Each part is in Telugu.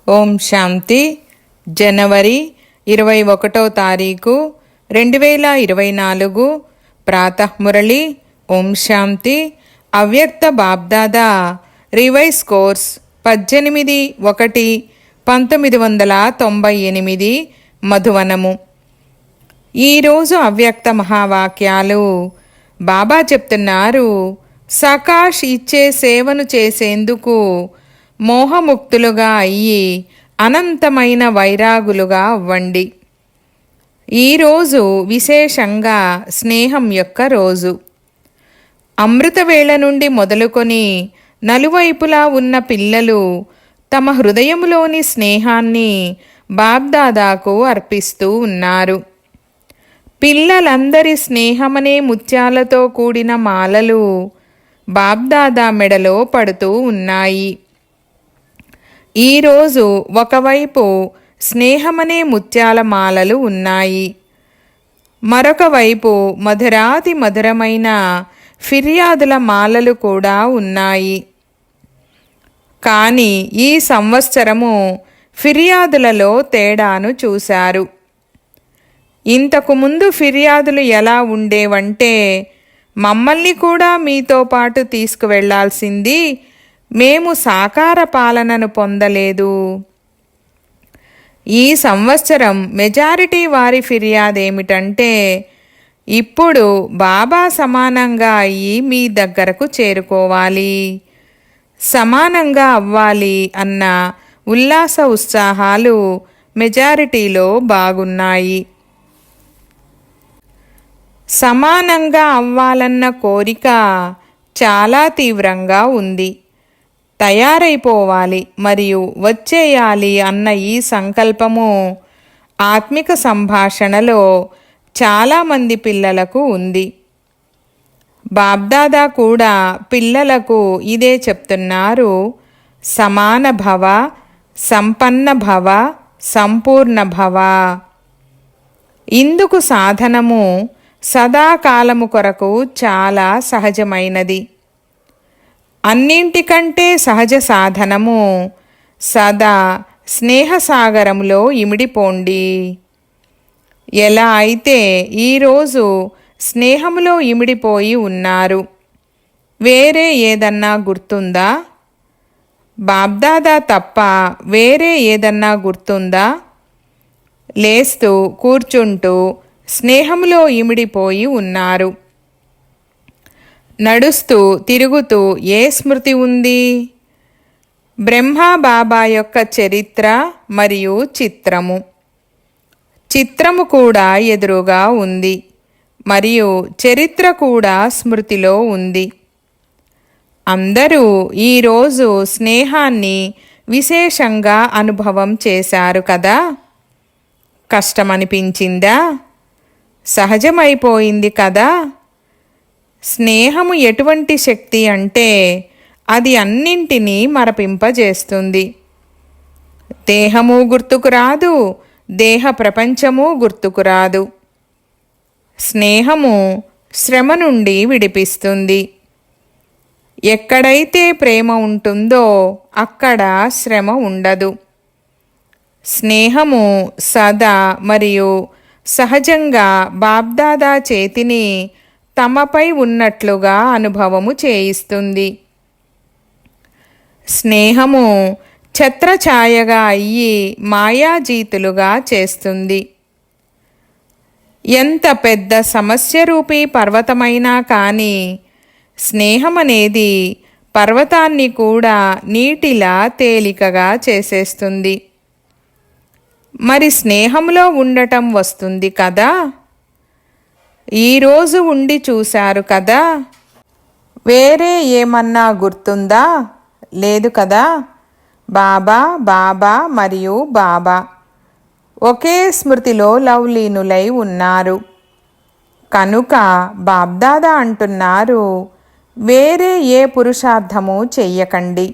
ఓం శాంతి. జనవరి 21వ తారీఖు 2024 ప్రాతఃమురళి. ఓం శాంతి. అవ్యక్త బాబ్దాదా రివైజ్ కోర్స్ 18/1/1998 మధువనము. ఈరోజు అవ్యక్త మహావాక్యాలు. బాబా చెప్తున్నారు, సకాష్ ఇచ్చే సేవను చేసేందుకు మోహముక్తులుగా అయ్యి అనంతమైన వైరాగులుగా అవ్వండి. ఈరోజు విశేషంగా స్నేహం యొక్క రోజు. అమృతవేళ నుండి మొదలుకొని నలువైపులా ఉన్న పిల్లలు తమ హృదయములోని స్నేహాన్ని బాబ్దాదాకు అర్పిస్తూ ఉన్నారు. పిల్లలందరి స్నేహమనే ముత్యాలతో కూడిన మాలలు బాబ్దాదా మెడలో పడుతూ ఉన్నాయి. ఈరోజు ఒకవైపు స్నేహమనే ముత్యాల మాలలు ఉన్నాయి, మరొక వైపు మధురాతి మధురమైన ఫిర్యాదుల మాలలు కూడా ఉన్నాయి. కానీ ఈ సంవత్సరము ఫిర్యాదులలో తేడాను చూశారు. ఇంతకు ముందు ఫిర్యాదులు ఎలా ఉండేవంటే, మమ్మల్ని కూడా మీతో పాటు తీసుకువెళ్లాల్సింది, మేము సాకార పాలనను పొందలేదు. ఈ సంవత్సరం మెజారిటీ వారి ఫిర్యాదేమిటంటే, ఇప్పుడు బాబా సమానంగా అయ్యి మీ దగ్గరకు చేరుకోవాలి, సమానంగా అవ్వాలి అన్న ఉల్లాస ఉత్సాహాలు మెజారిటీలో బాగున్నాయి. సమానంగా అవ్వాలన్న కోరిక చాలా తీవ్రంగా ఉంది. తయారైపోవాలి మరియు వచ్చేయాలి అన్న ఈ సంకల్పము ఆత్మిక సంభాషణలో చాలామంది పిల్లలకు ఉంది. బాబ్దాదా కూడా పిల్లలకు ఇదే చెప్తున్నారు, సమాన భవ, సంపన్న భవ, సంపూర్ణ భవ. ఇందుకు సాధనము సదాకాలము కొరకు చాలా సహజమైనది. అన్నింటికంటే సహజ సాధనము సదా స్నేహసాగరంలో ఇమిడిపోండి. ఎలా అయితే ఈరోజు స్నేహములో ఇమిడిపోయి ఉన్నారు, వేరే ఏదన్నా గుర్తుందా? బాబ్దాదా తప్ప వేరే ఏదన్నా గుర్తుందా? లేస్తూ కూర్చుంటూ స్నేహములో ఇమిడిపోయి ఉన్నారు. నడుస్తూ తిరుగుతూ ఏ స్మృతి ఉంది? బ్రహ్మా బాబా యొక్క చరిత్ర మరియు చిత్రము. చిత్రము కూడా ఎదురుగా ఉంది మరియు చరిత్ర కూడా స్మృతిలో ఉంది. అందరూ ఈరోజు స్నేహాన్ని విశేషంగా అనుభవం చేశారు కదా. కష్టమనిపించిందా? సహజమైపోయింది కదా. స్నేహము ఎటువంటి శక్తి అంటే, అది అన్నింటినీ మరపింపజేస్తుంది. దేహము గుర్తుకు రాదు, దేహ ప్రపంచము గుర్తుకు రాదు. స్నేహము శ్రమ నుండి విడిపిస్తుంది. ఎక్కడైతే ప్రేమ ఉంటుందో అక్కడ శ్రమ ఉండదు. స్నేహము సదా మరియు సహజంగా బాబ్దాదా చేతిని తమపై ఉన్నట్లుగా అనుభవము చేయిస్తుంది. స్నేహము ఛత్రఛాయగా అయ్యి మాయాజీతులుగా చేస్తుంది. ఎంత పెద్ద సమస్యరూపీ పర్వతమైనా కానీ స్నేహమనేది పర్వతాన్ని కూడా నీటిలా తేలికగా చేసేస్తుంది. మరి స్నేహంలో ఉండటం వస్తుంది కదా. ఈరోజు ఉండి చూశారు కదా. వేరే ఏమన్నా గుర్తుందా? లేదు కదా. బాబా బాబా మరియు బాబా ఒకే స్మృతిలో లవలీనులై ఉన్నారు. కనుక బాబ్దాదా అంటున్నారు, వేరే ఏ పురుషార్థము చెయ్యకండి,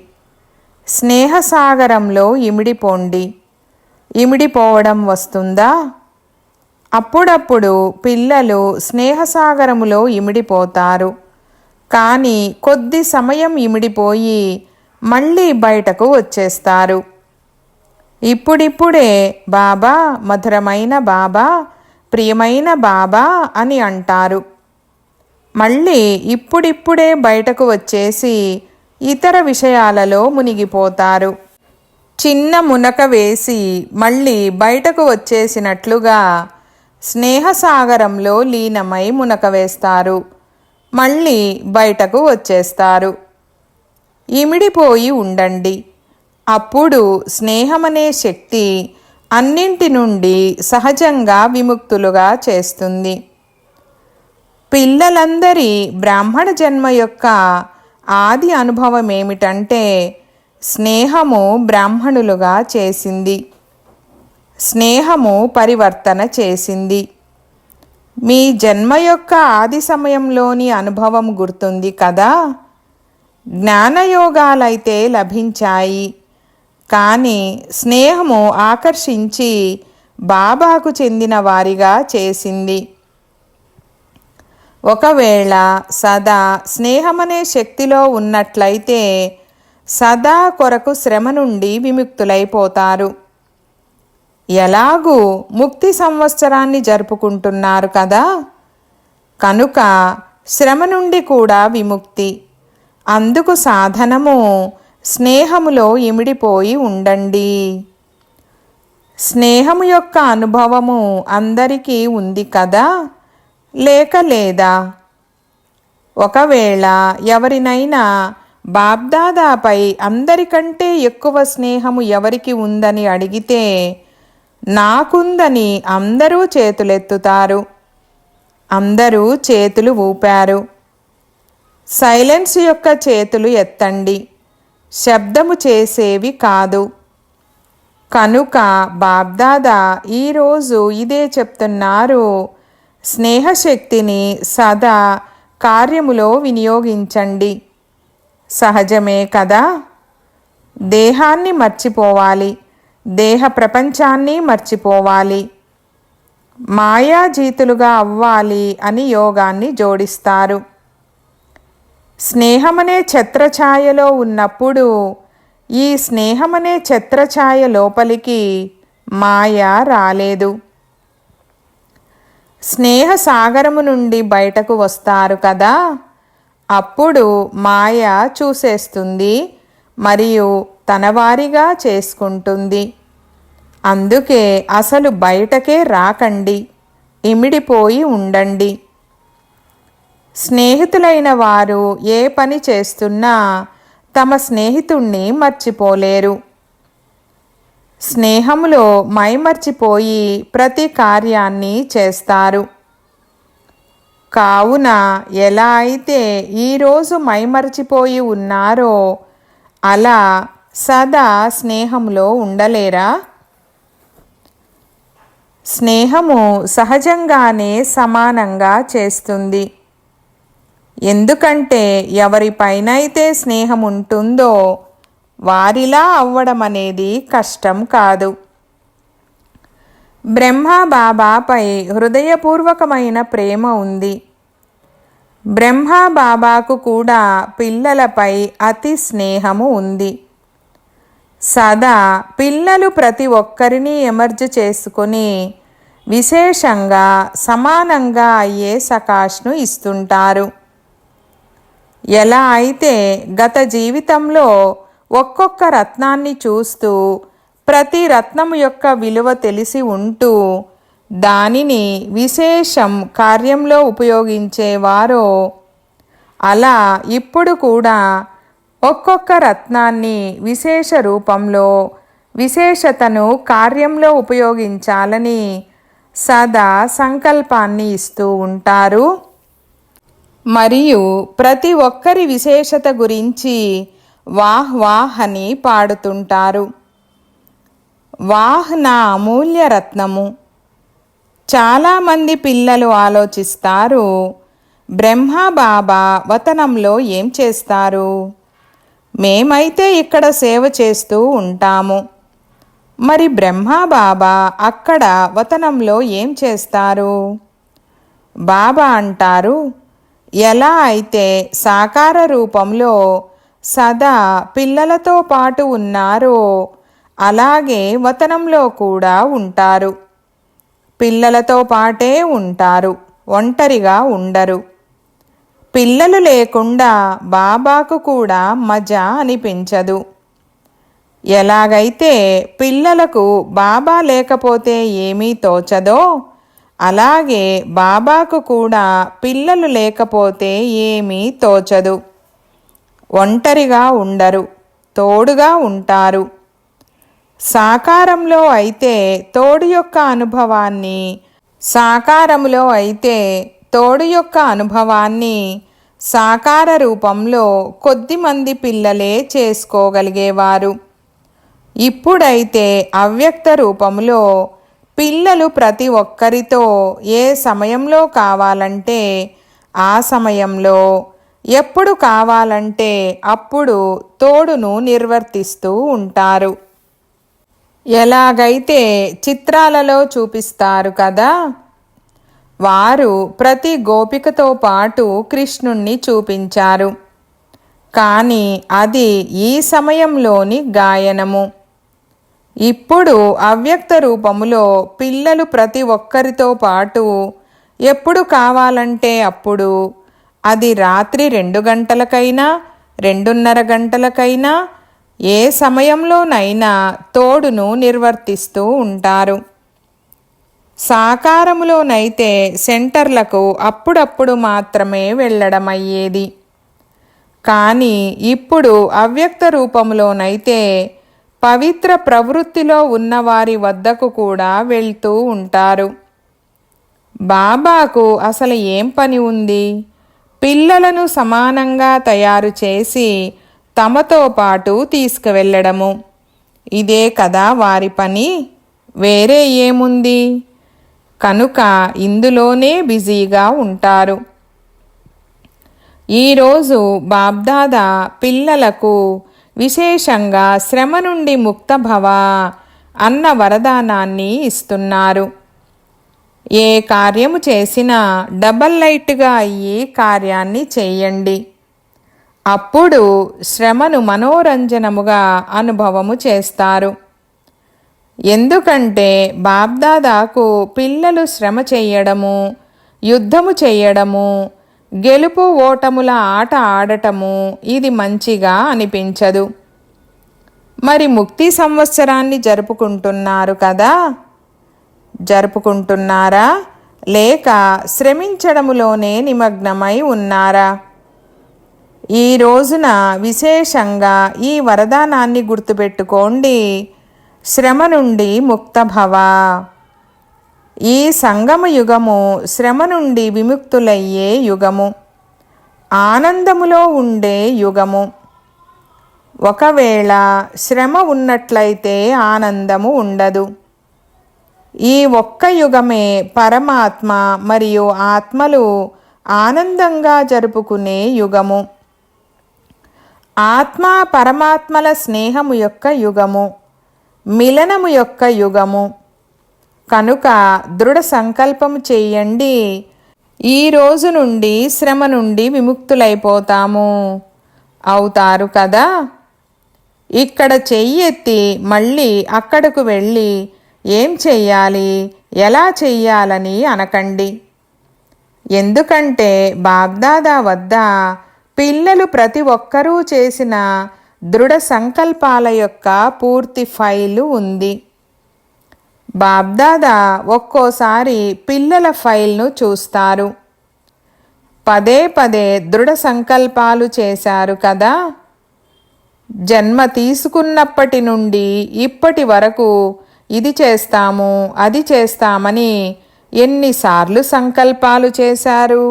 స్నేహసాగరంలో ఇమిడిపోండి. ఇమిడిపోవడం వస్తుందా? అప్పుడప్పుడు పిల్లలు స్నేహసాగరములో ఇమిడిపోతారు, కానీ కొద్ది సమయం ఇమిడిపోయి మళ్ళీ బయటకు వచ్చేస్తారు. ఇప్పుడిప్పుడే బాబా, మధురమైన బాబా, ప్రియమైన బాబా అని అంటారు. మళ్ళీ ఇప్పుడిప్పుడే బయటకు వచ్చేసి ఇతర విషయాలలో మునిగిపోతారు. చిన్న మునక వేసి మళ్ళీ బయటకు వచ్చేసినట్లుగా స్నేహసాగరంలో లీనమై మునక వేస్తారు. మళ్ళీ బయటకు వచ్చేస్తారు. ఇమిడిపోయి ఉండండి. అప్పుడు స్నేహమనే శక్తి అన్నింటి నుండి సహజంగా విముక్తులుగా చేస్తుంది. పిల్లలందరి బ్రాహ్మణ జన్మ యొక్క ఆది అనుభవం ఏమిటంటే స్నేహము బ్రాహ్మణులుగా చేసింది. స్నేహము పరివర్తన చేసింది. మీ జన్మ యొక్క ఆది సమయంలోని అనుభవం గుర్తుంది కదా. జ్ఞానయోగాలైతే లభించాయి, కానీ స్నేహము ఆకర్షించి బాబాకు చెందిన వారిగా చేసింది. ఒకవేళ సదా స్నేహమనే శక్తిలో ఉన్నట్లయితే సదా కొరకు శ్రమ నుండి విముక్తులైపోతారు. ఎలాగూ ముక్తి సంవత్సరాన్ని జరుపుకుంటున్నారు కదా, కనుక శ్రమ నుండి కూడా విముక్తి. అందుకు సాధనము స్నేహములో ఇమిడిపోయి ఉండండి. స్నేహము యొక్క అనుభవము అందరికీ ఉంది కదా, లేక లేదా? ఒకవేళ ఎవరినైనా బాబ్దాదాపై అందరికంటే ఎక్కువ స్నేహము ఎవరికి ఉందని అడిగితే నాకుందని అందరూ చేతులెత్తుతారు. అందరూ చేతులు ఊపారు. సైలెన్స్ యొక్క చేతులు ఎత్తండి, శబ్దము చేసేవి కాదు. కనుక బాబ్దాదా ఈరోజు ఇదే చెప్తున్నారు, స్నేహశక్తిని సదా కార్యములో వినియోగించండి. సహజమే కదా. దేహాన్ని మర్చిపోవాలి, దేహ ప్రపంచాన్ని మర్చిపోవాలి, మాయాజీతులుగా అవ్వాలి అని యోగాన్ని జోడిస్తారు. స్నేహమనే ఛత్రఛాయలో ఉన్నప్పుడు ఈ స్నేహమనే ఛత్రఛాయ లోపలికి మాయ రాలేదు. స్నేహ సాగరము నుండి బయటకు వస్తారు కదా, అప్పుడు మాయ చూసేస్తుంది మరియు తనవారిగా చేసుకుంటుంది. అందుకే అసలు బయటకే రాకండి, ఇమిడిపోయి ఉండండి. స్నేహితులైన వారు ఏ పని చేస్తున్నా తమ స్నేహితుణ్ణి మర్చిపోలేరు. స్నేహములో మైమర్చిపోయి ప్రతి కార్యాన్ని చేస్తారు. కావున ఎలా అయితే ఈరోజు మైమర్చిపోయి ఉన్నారో అలా సదా స్నేహంలో ఉండలేరా? స్నేహము సహజంగానే సమానంగా చేస్తుంది. ఎందుకంటే ఎవరిపైనైతే స్నేహం ఉంటుందో వారిలా అవ్వడం అనేది కష్టం కాదు. బ్రహ్మ బాబాపై హృదయపూర్వకమైన ప్రేమ ఉంది. బ్రహ్మ బాబాకు కూడా పిల్లలపై అతి స్నేహము ఉంది. సదా పిల్లలు ప్రతి ఒక్కరిని ఎమర్జ్ చేసుకొని విశేషంగా సమానంగా అయ్యే సకాష్ను ఇస్తుంటారు. ఎలా అయితే గత జీవితంలో ఒక్కొక్క రత్నాన్ని చూస్తూ ప్రతి రత్నము యొక్క విలువ తెలిసి ఉంటూ దానిని విశేషం కార్యంలో ఉపయోగించేవారో అలా ఇప్పుడు కూడా ఒక్కొక్క రత్నాన్ని విశేష రూపంలో విశేషతను కార్యంలో ఉపయోగించాలని సదా సంకల్పాన్ని ఇస్తూ ఉంటారు. మరియు ప్రతి ఒక్కరి విశేషత గురించి వాహ్ వాహ్ అని పాడుతుంటారు. వాహ్ నా అమూల్య రత్నము. చాలామంది పిల్లలు ఆలోచిస్తారు, బ్రహ్మ బాబా వతనంలో ఏం చేస్తారు? మేమైతే ఇక్కడ సేవ చేస్తూ ఉంటాము. మరి బ్రహ్మ బాబా అక్కడ వతనంలో ఏం చేస్తారు? బాబా అంటారు, ఎలా అయితే సాకార రూపంలో సదా పిల్లలతో పాటు ఉన్నారో అలాగే వతనంలో కూడా ఉంటారు. పిల్లలతో పాటే ఉంటారు, ఒంటరిగా ఉండరు. పిల్లలు లేకుండా బాబాకు కూడా మజా అనిపించదు. ఎలాగైతే పిల్లలకు బాబా లేకపోతే ఏమీ తోచదో, అలాగే బాబాకు కూడా పిల్లలు లేకపోతే ఏమీ తోచదు. ఒంటరిగా ఉండరు, తోడుగా ఉంటారు. సాకారంలో అయితే తోడు యొక్క అనుభవాన్ని సాకార రూపంలో కొద్దిమంది పిల్లలే చేసుకోగలిగేవారు. ఇప్పుడైతే అవ్యక్త రూపంలో పిల్లలు ప్రతి ఒక్కరితో ఏ సమయంలో కావాలంటే ఆ సమయంలో, ఎప్పుడు కావాలంటే అప్పుడు తోడును నిర్వర్తిస్తూ ఉంటారు. ఎలాగైతే చిత్రాలలో చూపిస్తారు కదా, వారు ప్రతి గోపికతో పాటు కృష్ణుణ్ణి చూపించారు. కానీ అది ఈ సమయంలోని గాయనము. ఇప్పుడు అవ్యక్త రూపములో పిల్లలు ప్రతి ఒక్కరితో పాటు ఎప్పుడు కావాలంటే అప్పుడు, అది రాత్రి 2 గంటలకైనా 2:30 గంటలకైనా ఏ సమయంలోనైనా తోడును నిర్వర్తిస్తూ ఉంటారు. సాకారములోనైతే సెంటర్లకు అప్పుడప్పుడు మాత్రమే వెళ్ళడమయ్యేది. కానీ ఇప్పుడు అవ్యక్త రూపంలోనైతే పవిత్ర ప్రవృత్తిలో ఉన్నవారి వద్దకు కూడా వెళ్తూ ఉంటారు. బాబాకు అసలు ఏం పని ఉంది? పిల్లలను సమానంగా తయారు చేసి తమతో పాటు తీసుకువెళ్ళడము. ఇదే కదా వారి పని, వేరే ఏముంది? కనుక ఇందులోనే బిజీగా ఉంటారు. ఈరోజు బాబ్దాదా పిల్లలకు విశేషంగా శ్రమ నుండి ముక్తభవ అన్న వరదానాన్ని ఇస్తున్నారు. ఏ కార్యము చేసినా డబల్ లైట్గా అయ్యి కార్యాన్ని చేయండి. అప్పుడు శ్రమను మనోరంజనముగా అనుభవము చేస్తారు. ఎందుకంటే బాబ్దాదాకు పిల్లలు శ్రమ చెయ్యడము, యుద్ధము చెయ్యడము, గెలుపు ఓటముల ఆట ఆడటము ఇది మంచిగా అనిపించదు. మరి ముక్తి సంవత్సరాన్ని జరుపుకుంటున్నారు కదా, జరుపుకుంటున్నారా లేక శ్రమించడములోనే నిమగ్నమై ఉన్నారా? ఈ రోజున విశేషంగా ఈ వరదానాన్ని గుర్తుపెట్టుకోండి. శ్రమ నుండి ముక్తభవ. ఈ సంగమ యుగము శ్రమ నుండి విముక్తులయ్యే యుగము, ఆనందములో ఉండే యుగము. ఒకవేళ శ్రమ ఉన్నట్లయితే ఆనందము ఉండదు. ఈ ఒక్క యుగమే పరమాత్మ మరియు ఆత్మలు ఆనందంగా జరుపుకునే యుగము. ఆత్మ పరమాత్మల స్నేహము యొక్క యుగము, మిలనము యొక్క యుగము. కనుక దృఢ సంకల్పము చేయండి, ఈ రోజు నుండి శ్రమ నుండి విముక్తులైపోతాము. అవుతారు కదా. ఇక్కడ చెయ్యెత్తి మళ్ళీ అక్కడకు వెళ్ళి ఏం చెయ్యాలి, ఎలా చెయ్యాలని అనకండి. ఎందుకంటే బాబ్దాదా వద్ద పిల్లలు ప్రతి ఒక్కరూ చేసిన దృఢ సంకల్పాల యొక్క పూర్తి ఫైలు ఉంది. బాబ్దాదా ఒక్కోసారి పిల్లల ఫైల్ను చూస్తారు. పదే పదే దృఢ సంకల్పాలు చేశారు కదా. జన్మ తీసుకున్నప్పటి నుండి ఇప్పటి వరకు ఇది చేస్తాము, అది చేస్తామని ఎన్నిసార్లు సంకల్పాలు చేశారు,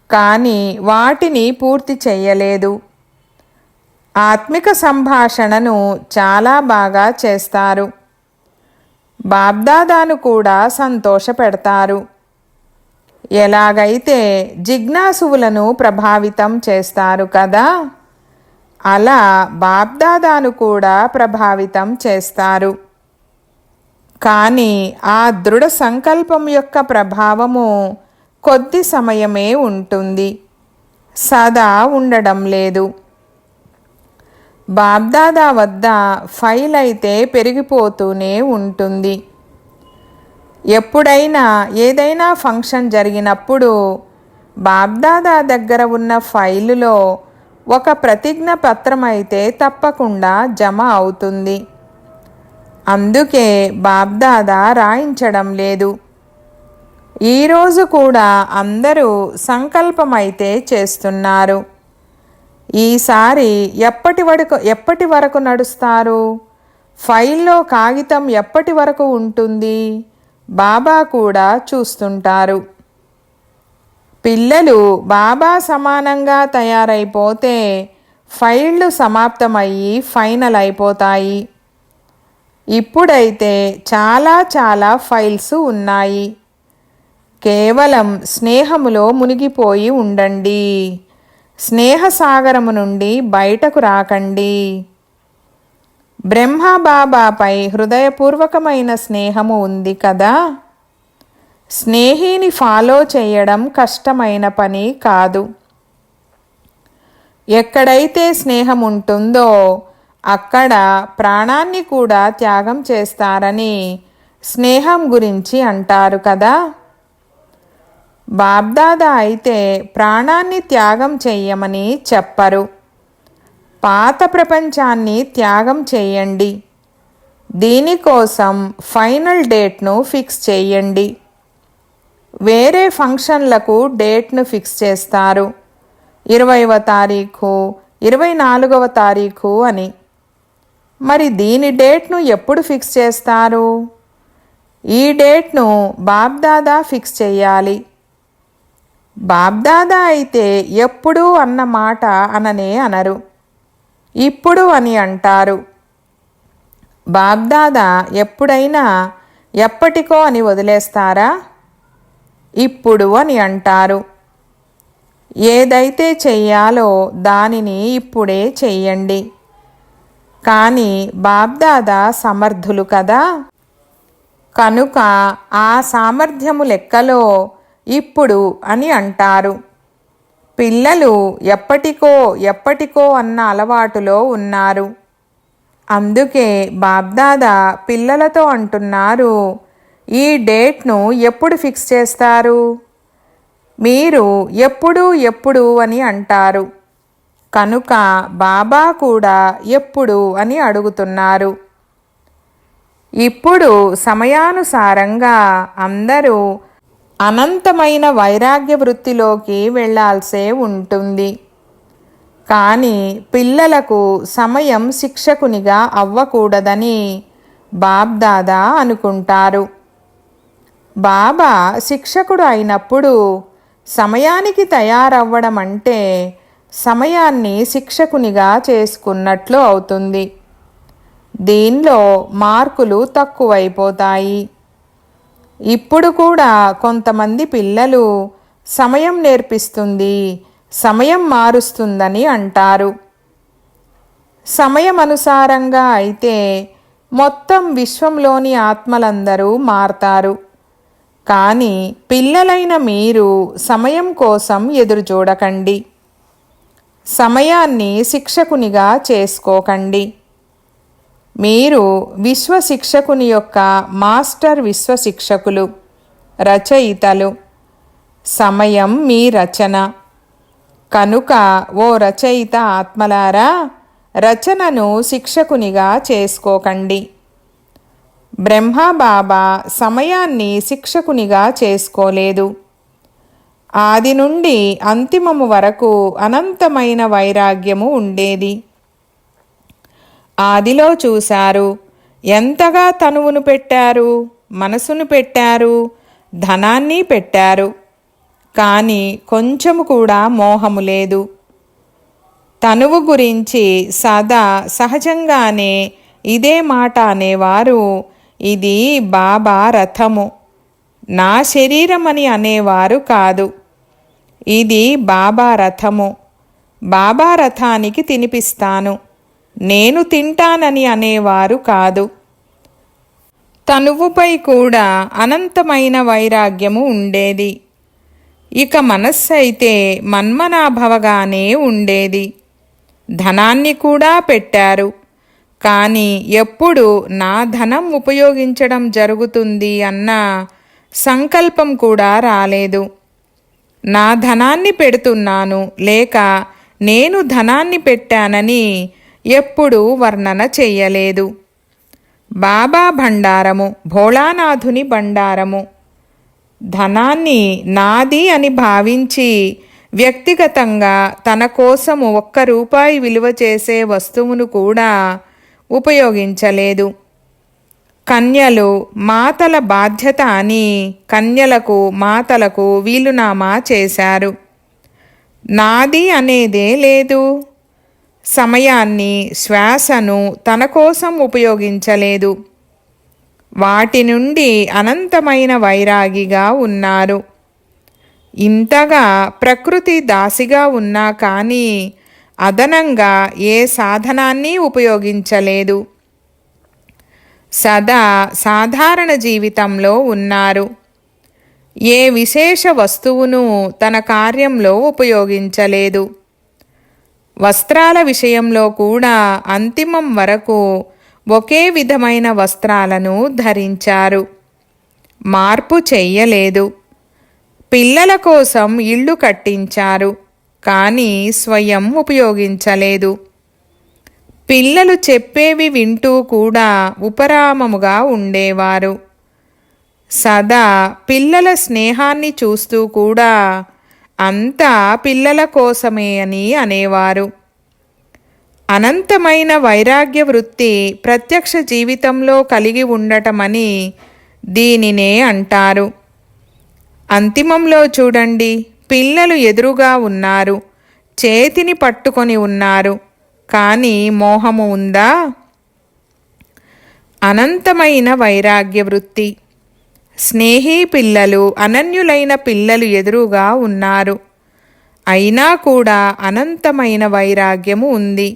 కానీ వాటిని పూర్తి చెయ్యలేదు. ఆత్మిక సంభాషణను చాలా బాగా చేస్తారు. బాబ్దాదాను కూడా సంతోషపెడతారు. ఎలాగైతే జిజ్ఞాసువులను ప్రభావితం చేస్తారు కదా, అలా బాబ్దాదాను కూడా ప్రభావితం చేస్తారు. కానీ ఆ దృఢ సంకల్పం యొక్క ప్రభావము కొద్ది సమయమే ఉంటుంది, సదా ఉండడం లేదు. బాబ్దాదా వద్ద ఫైల్ అయితే పెరిగిపోతూనే ఉంటుంది. ఎప్పుడైనా ఏదైనా ఫంక్షన్ జరిగినప్పుడు బాబ్దాదా దగ్గర ఉన్న ఫైలులో ఒక ప్రతిజ్ఞ పత్రం అయితే తప్పకుండా జమ అవుతుంది. అందుకే బాబ్దాదా రాయించడం లేదు. ఈరోజు కూడా అందరూ సంకల్పమైతే చేస్తున్నారు. ఈసారి ఎప్పటి వరకు నడుస్తారు? ఫైల్లో కాగితం ఎప్పటి వరకు ఉంటుంది? బాబా కూడా చూస్తుంటారు. పిల్లలు బాబా సమానంగా తయారైపోతే ఫైళ్ళు సమాప్తమయ్యి ఫైనల్ అయిపోతాయి. ఇప్పుడైతే చాలా ఫైల్స్ ఉన్నాయి. కేవలం స్నేహములో మునిగిపోయి ఉండండి. స్నేహసాగరము నుండి బయటకు రాకండి. బ్రహ్మబాబాపై హృదయపూర్వకమైన స్నేహము ఉంది కదా. స్నేహిని ఫాలో చేయడం కష్టమైన పని కాదు. ఎక్కడైతే స్నేహం ఉంటుందో అక్కడ ప్రాణాన్ని కూడా త్యాగం చేస్తారని స్నేహం గురించి అంటారు కదా. బాబ్దాదా అయితే ప్రాణాన్ని త్యాగం చెయ్యమని చెప్పరు. పాత ప్రపంచాన్ని త్యాగం చేయండి. దీనికోసం ఫైనల్ డేట్ను ఫిక్స్ చేయండి. వేరే ఫంక్షన్లకు డేట్ను ఫిక్స్ చేస్తారు. 20వ తారీఖు, 24వ తారీఖు అని. మరి దీని డేట్ను ఎప్పుడు ఫిక్స్ చేస్తారు? ఈ డేట్ను బాబ్దాదా ఫిక్స్ చేయాలి. బాబ్దాదా అయితే ఎప్పుడు అన్న మాట అననే అనరు, ఇప్పుడు అని అంటారు. బాబ్దాదా ఎప్పుడైనా ఎప్పటికో అని వదిలేస్తారా? ఇప్పుడు అని అంటారు. ఏదైతే చెయ్యాలో దానిని ఇప్పుడే చెయ్యండి. కానీ బాబ్దాదా సమర్థులు కదా. కనుక ఆ సామర్థ్యము లెక్కలో ఇప్పుడు అని అంటారు. పిల్లలు ఎప్పటికో అన్న అలవాటులో ఉన్నారు. అందుకే బాబ్దాదా పిల్లలతో అంటున్నారు, ఈ డేట్ను ఎప్పుడు ఫిక్స్ చేస్తారు? మీరు ఎప్పుడు అని అంటారు. కనుక బాబా కూడా ఎప్పుడు అని అడుగుతున్నారు. ఇప్పుడు సమయానుసారంగా అందరూ అనంతమైన వైరాగ్య వృత్తిలోకి వెళ్ళాల్సే ఉంటుంది. కానీ పిల్లలకు సమయం శిక్షకునిగా అవ్వకూడదని బాబ్దాదా అనుకుంటారు. బాబా శిక్షకుడు అయినప్పుడు సమయానికి తయారవ్వడం అంటే సమయాన్ని శిక్షకునిగా చేసుకున్నట్లు అవుతుంది. దీనిలో మార్కులు తక్కువైపోతాయి. ఇప్పుడు కూడా కొంతమంది పిల్లలు సమయం నేర్పిస్తుంది, సమయం మారుస్తుందని అంటారు. సమయం అనుసారంగా అయితే మొత్తం విశ్వంలోని ఆత్మలందరూ మారతారు. కానీ పిల్లలైన మీరు సమయం కోసం ఎదురు చూడకండి. సమయాన్ని శిక్షకునిగా చేసుకోకండి. మీరు విశ్వశిక్షకుని యొక్క మాస్టర్ విశ్వశిక్షకులు, రచయితలు. సమయం మీ రచన. కనుక ఓ రచయిత ఆత్మలారా, రచనను శిక్షకునిగా చేసుకోకండి. బ్రహ్మబాబా సమయాన్ని శిక్షకునిగా చేసుకోలేదు. ఆది నుండి అంతిమము వరకు అనంతమైన వైరాగ్యము ఉండేది. ఆదిలో చూశారు, ఎంతగా తనువును పెట్టారు, మనసును పెట్టారు, ధనాన్ని పెట్టారు. కానీ కొంచెము కూడా మోహము లేదు. తనువు గురించి సదా సహజంగానే ఇదే మాట అనేవారు, ఇది బాబా రథము, నా శరీరం అని అనేవారు కాదు. ఇది బాబా రథము, బాబా రథానికి తినిపిస్తాను, నేను తింటానని అనేవారు కాదు. తనువుపై కూడా అనంతమైన వైరాగ్యము ఉండేది. ఇక మనస్సు అయితే మన్మనాభవగానే ఉండేది. ధనాన్ని కూడా పెట్టారు. కానీ ఎప్పుడు నా ధనం ఉపయోగించడం జరుగుతుంది అన్న సంకల్పం కూడా రాలేదు. నా ధనాన్ని పెడుతున్నాను లేక నేను ధనాన్ని పెట్టానని ఎప్పుడూ వర్ణన చెయ్యలేదు. బాబా భండారము భోళానాథుని బండారము. ధనాన్ని నాది అని భావించి వ్యక్తిగతంగా తన కోసము 1 రూపాయి విలువ చేసే వస్తువును కూడా ఉపయోగించలేదు. కన్యలు మాతల బాధ్యత అని కన్యలకు మాతలకు వీలునామా చేశారు. నాది అనేదే లేదు. సమయాన్ని శ్వాసను తన కోసం ఉపయోగించలేదు. వాటి నుండి అనంతమైన వైరాగిగా ఉన్నారు. ఇంతగా ప్రకృతి దాసిగా ఉన్నా కానీ అదనంగా ఏ సాధనాన్ని ఉపయోగించలేదు. సదా సాధారణ జీవితంలో ఉన్నారు. ఏ విశేష వస్తువును తన కార్యంలో ఉపయోగించలేదు. వస్త్రాల విషయంలో కూడా అంతిమం వరకు ఒకే విధమైన వస్త్రాలను ధరించారు. మార్పు చెయ్యలేదు. పిల్లల కోసం ఇళ్ళు కట్టించారు కానీ స్వయం ఉపయోగించలేదు. పిల్లలు చెప్పేవి వింటూ కూడా ఉపరామముగా ఉండేవారు. సదా పిల్లల స్నేహాన్ని చూస్తూ కూడా అంతా పిల్లల కోసమే అని అనేవారు. అనంతమైన వైరాగ్య వృత్తి ప్రత్యక్ష జీవితంలో కలిగి ఉండటమని దీనినే అంటారు. అంతిమంలో చూడండి, పిల్లలు ఎదురుగా ఉన్నారు, చేతిని పట్టుకొని ఉన్నారు, కానీ మోహము ఉందా? అనంతమైన వైరాగ్య వృత్తి. స్నేహీ పిల్లలు అనన్యులైన పిల్లలు ఎదురుగా ఉన్నారు, అయినా కూడా అనంతమైన వైరాగ్యము ఉంది.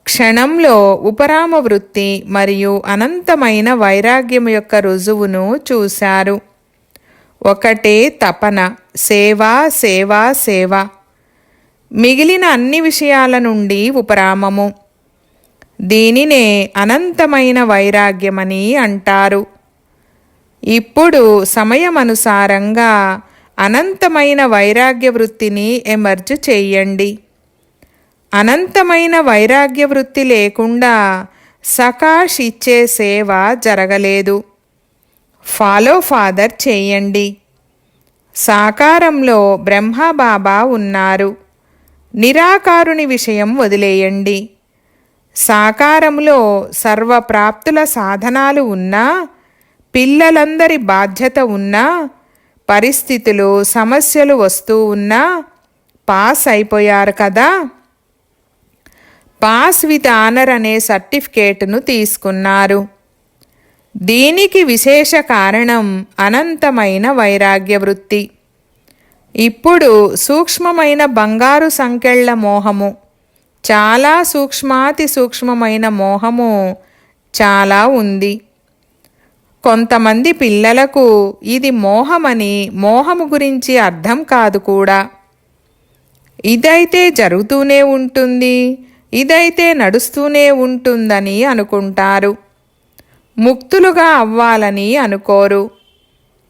క్షణంలో ఉపరామ వృత్తి మరియు అనంతమైన వైరాగ్యము యొక్క రుజువును చూశారు. ఒకటే తపన, సేవా సేవా సేవ. మిగిలిన అన్ని విషయాల నుండి ఉపరామము. దీనినే అనంతమైన వైరాగ్యమని అంటారు. ఇప్పుడు సమయమనుసారంగా అనంతమైన వైరాగ్య వృత్తిని ఎమర్జ్ చెయ్యండి. అనంతమైన వైరాగ్య వృత్తి లేకుండా సకాష్ ఇచ్చే సేవ జరగలేదు. ఫాలో ఫాదర్ చేయండి. సాకారంలో బ్రహ్మబాబా ఉన్నారు. నిరాకారుని విషయం వదిలేయండి. సాకారంలో సర్వప్రాప్తుల సాధనాలు ఉన్నా, పిల్లలందరి బాధ్యత ఉన్నా, పరిస్థితులు సమస్యలు వస్తూ ఉన్నా పాస్ అయిపోయారు కదా. పాస్ విత్ ఆనర్ అనే సర్టిఫికేట్ను తీసుకున్నారు. దీనికి విశేష కారణం అనంతమైన వైరాగ్య వృత్తి. ఇప్పుడు సూక్ష్మమైన బంగారు సంకెళ్ల మోహము, చాలా సూక్ష్మాతి సూక్ష్మమైన మోహము చాలా ఉంది. కొంతమంది పిల్లలకు ఇది మోహమని మోహము గురించి అర్థం కాదు కూడా. ఇదైతే జరుగుతూనే ఉంటుంది, ఇదైతే నడుస్తూనే ఉంటుందని అనుకుంటారు. ముక్తులుగా అవ్వాలని అనుకోరు.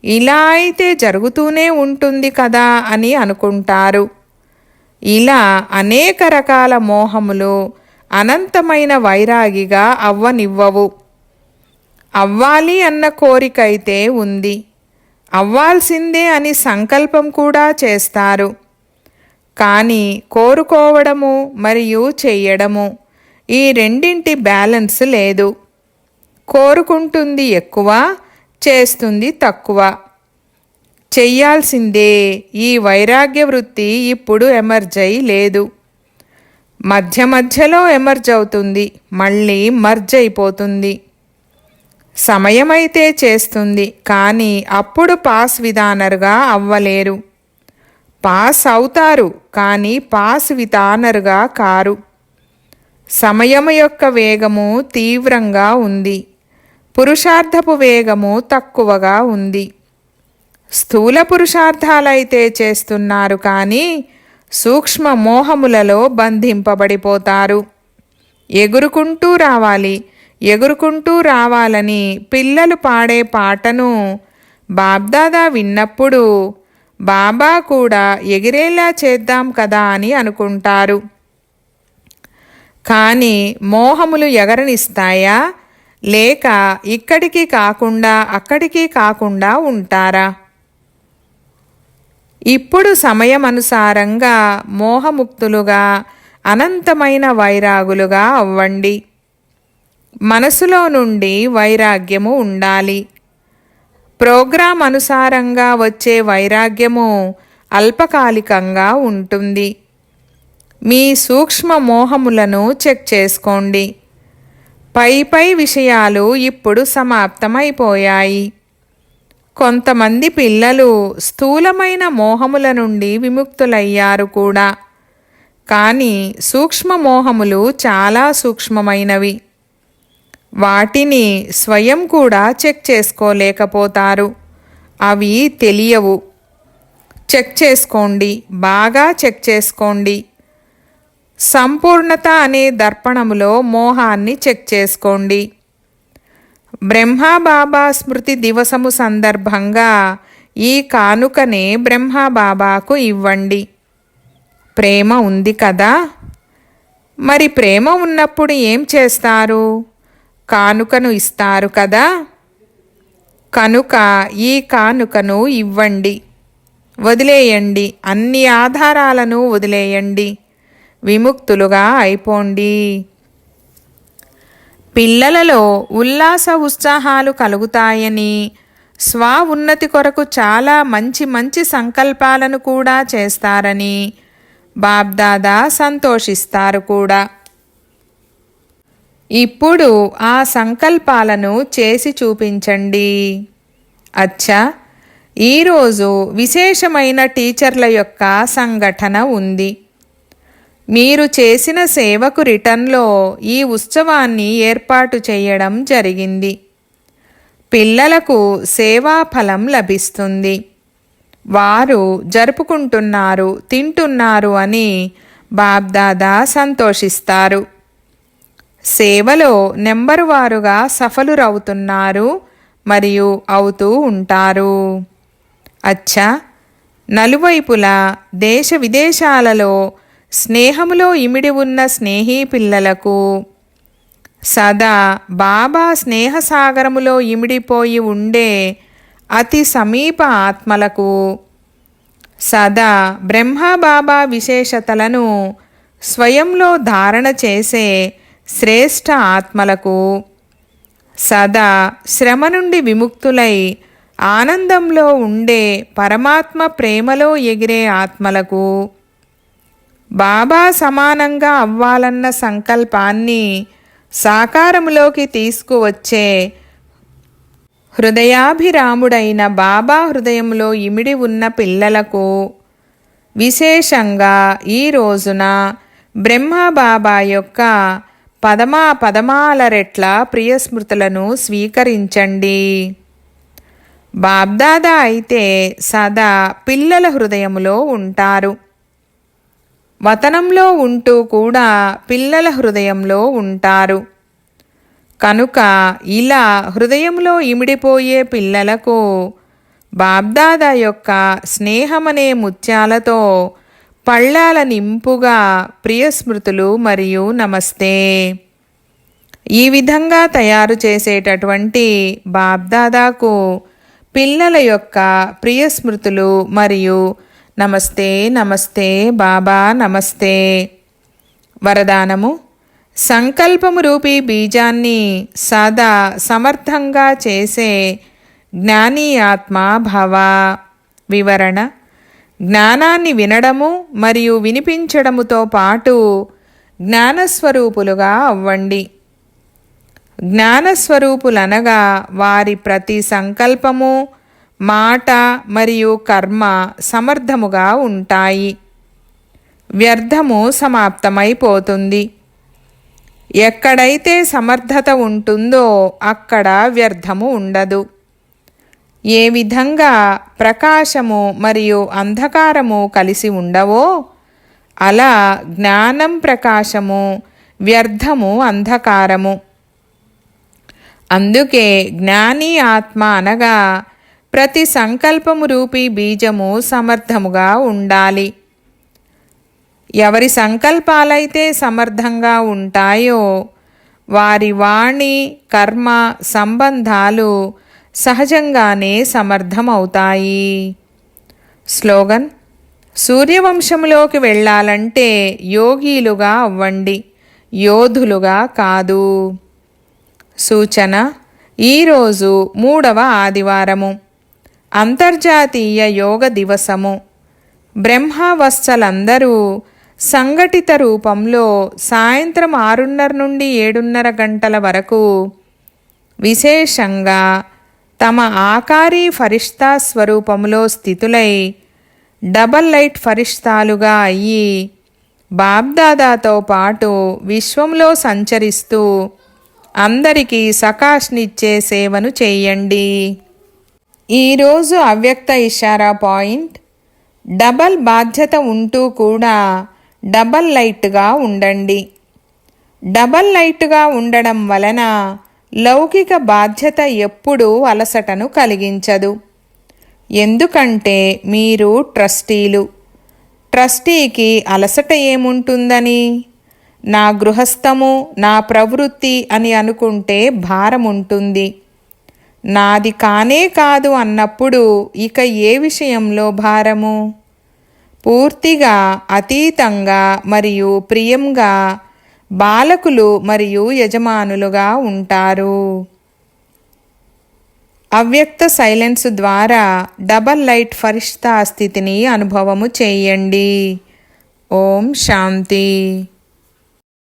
ఇలా అయితే జరుగుతూనే ఉంటుంది కదా అని అనుకుంటారు. ఇలా అనేక రకాల మోహములు అనంతమైన వైరాగిగా అవ్వనివ్వవు. అవ్వాలి అన్న కోరికైతే ఉంది, అవ్వాల్సిందే అని సంకల్పం కూడా చేస్తారు. కానీ కోరుకోవడము మరియు చెయ్యడము ఈ రెండింటి బ్యాలెన్స్ లేదు. కోరుకుంటుంది ఎక్కువ, చేస్తుంది తక్కువ. చెయ్యాల్సిందే. ఈ వైరాగ్య వృత్తి ఇప్పుడు ఎమర్జ్ అయి లేదు. మధ్య మధ్యలో ఎమర్జ్ అవుతుంది, మళ్ళీ మర్జ్ అయిపోతుంది. సమయమైతే చేస్తుంది, కానీ అప్పుడు పాస్ విధానరుగా అవ్వలేరు. పాస్ అవుతారు, కానీ పాస్ విధానరుగా కారు. సమయము యొక్క వేగము తీవ్రంగా ఉంది, పురుషార్థపు వేగము తక్కువగా ఉంది. స్థూల పురుషార్థాలైతే చేస్తున్నారు, కానీ సూక్ష్మ మోహములలో బంధింపబడిపోతారు. ఎగురుకుంటూ రావాలి, ఎగురుకుంటూ రావాలని పిల్లలు పాడే పాటను బాబ్దాదా విన్నప్పుడు బాబా కూడా ఎగిరేలా చేద్దాం కదా అని అనుకుంటారు. కానీ మోహములు ఎగరనిస్తాయా, లేక ఇక్కడికి కాకుండా అక్కడికి కాకుండా ఉంటారా? ఇప్పుడు సమయమనుసారంగా మోహముక్తులుగా అనంతమైన వైరాగులుగా అవ్వండి. మనసులో నుండి వైరాగ్యము ఉండాలి. ప్రోగ్రాం అనుసారంగా వచ్చే వైరాగ్యము అల్పకాలికంగా ఉంటుంది. మీ సూక్ష్మ మోహములను చెక్ చేసుకోండి. పై విషయాలు ఇప్పుడు సమాప్తమైపోయాయి. కొంతమంది పిల్లలు స్థూలమైన మోహముల నుండి విముక్తులయ్యారు కూడా. కానీ సూక్ష్మ మోహములు చాలా సూక్ష్మమైనవి. వాటిని స్వయం కూడా చెక్ చేసుకోలేకపోతారు. అవి తెలియవు. చెక్ చేసుకోండి, బాగా చెక్ చేసుకోండి. సంపూర్ణత అనే దర్పణములో మోహాన్ని చెక్ చేసుకోండి. బ్రహ్మాబాబా స్మృతి దివసము సందర్భంగా ఈ కానుకనే బ్రహ్మాబాబాకు ఇవ్వండి. ప్రేమ ఉంది కదా, మరి ప్రేమ ఉన్నప్పుడు ఏం చేస్తారు? కానుకను ఇస్తారు కదా. కనుక ఈ కానుకను ఇవ్వండి. వదిలేయండి, అన్ని ఆధారాలను వదిలేయండి. విముక్తులుగా అయిపోండి. పిల్లలలో ఉల్లాస ఉత్సాహాలు కలుగుతాయని, స్వ ఉన్నతి కొరకు చాలా మంచి మంచి సంకల్పాలను కూడా చేస్తారని బాబ్దాదా సంతోషిస్తారు కూడా. ఇప్పుడు ఆ సంకల్పాలను చేసి చూపించండి. అచ్చా, ఈరోజు విశేషమైన టీచర్ల యొక్క సంఘటన ఉంది. మీరు చేసిన సేవకు రిటర్న్లో ఈ ఉత్సవాన్ని ఏర్పాటు చేయడం జరిగింది. పిల్లలకు సేవాఫలం లభిస్తుంది. వారు జరుపుకుంటున్నారు, తింటున్నారు అని బాబ్దాదా సంతోషిస్తారు. సేవలో నెంబరు వారుగా సఫలురవుతున్నారు మరియు అవుతూ ఉంటారు. అచ్చా, నలువైపులా దేశ విదేశాలలో స్నేహములో ఇమిడి ఉన్న స్నేహీ పిల్లలకు, సదా బాబా స్నేహసాగరములో ఇమిడిపోయి ఉండే అతి సమీప ఆత్మలకు, సదా బ్రహ్మబాబా విశేషతలను స్వయంలో ధారణ చేసే శ్రేష్ఠ ఆత్మలకు, సదా శ్రమ నుండి విముక్తులై ఆనందంలో ఉండే పరమాత్మ ప్రేమలో ఎగిరే ఆత్మలకు, బాబా సమానంగా అవ్వాలన్న సంకల్పాన్ని సాకారములోకి తీసుకువచ్చే హృదయాభిరాముడైన బాబా హృదయంలో ఇమిడి ఉన్న పిల్లలకు, విశేషంగా ఈ రోజున బ్రహ్మబాబా యొక్క పదమాల రెట్ల ప్రియస్మృతులను స్వీకరించండి. బాబ్దాదా అయితే సదా పిల్లల హృదయములో ఉంటారు. వతనంలో ఉంటూ కూడా పిల్లల హృదయంలో ఉంటారు. కనుక ఇలా హృదయంలో ఇమిడిపోయే పిల్లలకు బాబ్దాదా యొక్క స్నేహమనే ముత్యాలతో పళ్ళాల నింపుగా ప్రియస్మృతులు మరియు నమస్తే. ఈ విధంగా తయారు చేసేటటువంటి బాబ్దాదాకు పిల్లల యొక్క ప్రియస్మృతులు మరియు నమస్తే నమస్తే బాబా నమస్తే. వరదానము: సంకల్పము రూపీ బీజాన్ని సదా సమర్థంగా చేసే జ్ఞాని ఆత్మ భవ. వివరణ: జ్ఞానాన్ని వినడము మరియు వినిపించడముతో పాటు జ్ఞానస్వరూపులుగా అవ్వండి. జ్ఞానస్వరూపులనగా వారి ప్రతి సంకల్పము, మాట మరియు కర్మ సమర్థముగా ఉంటాయి. వ్యర్థము సమాప్తమైపోతుంది. ఎక్కడైతే సమర్థత ఉంటుందో అక్కడ వ్యర్థము ఉండదు. ఏ విధంగా ప్రకాశము మరియు అంధకారము కలిసి ఉండవో అలా జ్ఞానం ప్రకాశము, వ్యర్థము అంధకారము. అందుకే జ్ఞాని ఆత్మ అనగా ప్రతి సంకల్పము రూపీ బీజము సమర్థముగా ఉండాలి. ఎవరి సంకల్పాలైతే సమర్థంగా ఉంటాయో వారి వాణి, కర్మ, సంబంధాలు సహజంగానే సమర్థమవుతాయి. స్లోగన్: సూర్యవంశంలోకి వెళ్ళాలంటే యోగీలుగా అవ్వండి, యోధులుగా కాదు. సూచన: ఈరోజు 3వ ఆదివారము, అంతర్జాతీయ యోగ దివసము. బ్రహ్మవత్సలందరూ సంఘటిత రూపంలో సాయంత్రం 6:30 నుండి 7:30 గంటల వరకు విశేషంగా తమ ఆకారీ ఫరిష్తా స్వరూపంలో స్థితులై డబల్ లైట్ ఫరిష్తాలుగా అయ్యి బాబ్దాదాతో పాటు విశ్వంలో సంచరిస్తూ అందరికీ సకాష్నిచ్చే సేవను చేయండి. ఈరోజు అవ్యక్త ఇషారా పాయింట్: డబల్ బాధ్యత ఉంటూ కూడా డబల్ లైట్గా ఉండండి. డబల్ లైట్గా ఉండడం వలన లౌకిక బాధ్యత ఎప్పుడూ అలసటను కలిగించదు. ఎందుకంటే మీరు ట్రస్టీలు. ట్రస్టీకి అలసట ఏముంటుందని? నా గృహస్థము, నా ప్రవృత్తి అని అనుకుంటే భారం ఉంటుంది. నాది కానే కాదు అన్నప్పుడు ఇక ఏ విషయంలో భారము? పూర్తిగా అతీతంగా మరియు ప్రియంగా బాలకులు మరియు యజమానులుగా ఉంటారు. అవ్యక్త సైలెన్స్ ద్వారా డబల్ లైట్ ఫరిష్తా స్థితిని అనుభవము చేయండి. ఓం శాంతి.